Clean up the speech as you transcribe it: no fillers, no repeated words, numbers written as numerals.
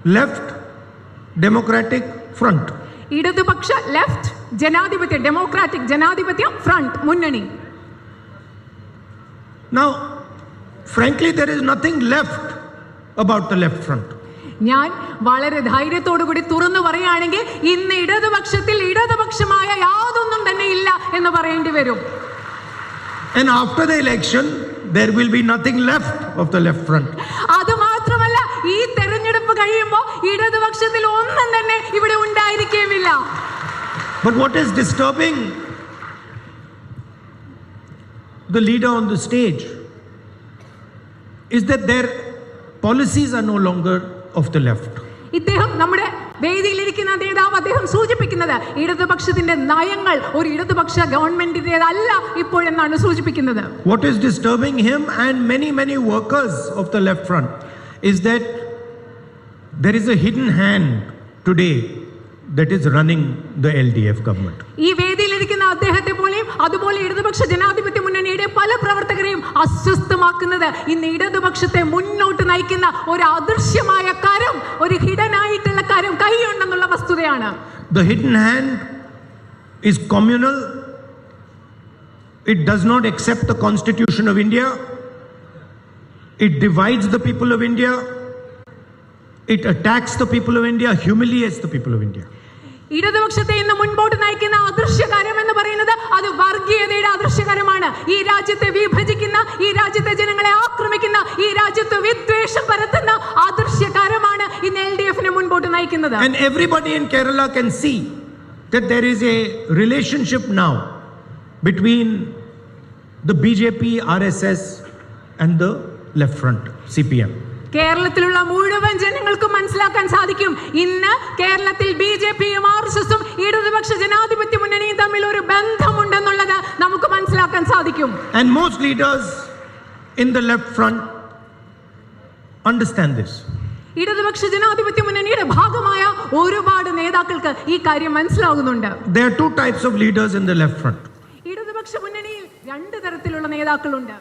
left democratic front. ഇടതുപക്ഷ left ജനാധിപത്യ democratic ജനാധിപത്യ ഫ്രണ്ട് മുന്നണി. Now, frankly, there is nothing left about the left front. ഞാൻ വളരെ ധൈര്യത്തോടു കൂടി തുറന്നു പറയുകയാണെങ്കിൽ ഇന്ന് ഇടതുപക്ഷത്തിൽ ഇടതുപക്ഷമായ യാതൊന്നും തന്നെ ഇല്ല എന്ന് പറയേണ്ടി വരും. And after the election, there will be nothing left of the left front. അത് മാത്രമല്ല, ഈ തെരഞ്ഞെടുപ്പ് കഴിയുമ്പോൾ ഇടതുപക്ഷത്തിൽ ഒന്നും തന്നെ ഇവിടെ ഉണ്ടായിരിക്കുകയില്ല. But what is disturbing the leader on the stage is that their policies are no longer of the left. ഇദ്ദേഹം നമ്മുടെ വേദിയിലിരിക്കുന്ന നേതാവ് അദ്ദേഹം സൂചിപ്പിക്കുന്നത് ഇടതുപക്ഷത്തിന്റെ നയങ്ങൾ ഒരു ഇടതുപക്ഷ ഗവൺമെന്റിന്റേതല്ല ഇപ്പോഴെന്നാണ് സൂചിപ്പിക്കുന്നത്. What is disturbing him and many workers of the left front is that there is a hidden hand today that is running the LDF government. ഈ വേദിയിലിരിക്കുന്ന അദ്ദേഹത്തെ പോലെയും അതുപോലെ ഇടതുപക്ഷ ജനാധിപത്യ മുന്നണിയുടെ പല പ്രവർത്തകരെയും അസ്വസ്ഥമാക്കുന്നത് ഇന്ന് ഇടതുപക്ഷത്തെ മുന്നോട്ട് നയിക്കുന്ന ഒരു അദൃശ്യമായ കരം, ഒരു ഹിഡൻ ആയിട്ടുള്ള കരം കൈയുണ്ടെന്നുള്ള വസ്തുതയാണ്. The hidden hand is communal. It does not accept the Constitution of India. It divides the people of India. It attacks the people of India, humiliates the people of India. ഇടതുപക്ഷത്തെ ഇന്ന് മുൻപോട്ട് നയിക്കുന്ന അദൃശ്യകരം എന്ന് പറയുന്നത് അത് വർഗീയതയുടെ അദൃശ്യകരമാണ്. ഈ രാജ്യത്തെ വിഭജിക്കുന്ന, ഈ രാജ്യത്തെ ജനങ്ങളെ ആക്രമിക്കുന്ന, ഈ രാജ്യത്ത് വിദ്വേഷം പരത്തുന്ന അദൃശ്യകരമാണ് ഇന്ന് LDF-നെ മുൻപോട്ട് നയിക്കുന്നത്. And everybody in Kerala can see that there is a relationship now between the BJP, RSS and the left front, CPM. കേരളത്തിലുള്ള മുഴുവൻ ജനങ്ങൾക്കും മനസ്സിലാക്കാൻ സാധിക്കും ഇന്ന് കേരളത്തിൽ BJPയും RSSും ഇടതുപക്ഷ ജനാധിപത്യ മുന്നണിയും തമ്മിൽ ഒരു ബന്ധമുണ്ടെന്നുള്ളത് നമുക്ക് മനസ്സിലാക്കാൻ സാധിക്കും. And most leaders in the left front understand this. ഇടതുപക്ഷ ജനാധിപത്യ മുന്നണിയുടെ ഭാഗമായ ഒരുപാട് നേതാക്കൾക്ക് ഈ കാര്യം മനസ്സിലാകുന്നുണ്ട്. There are two types of leaders in the left front. ഇടതുപക്ഷ മുന്നണിയിൽ രണ്ട് തരത്തിലുള്ള നേതാക്കളുണ്ട്.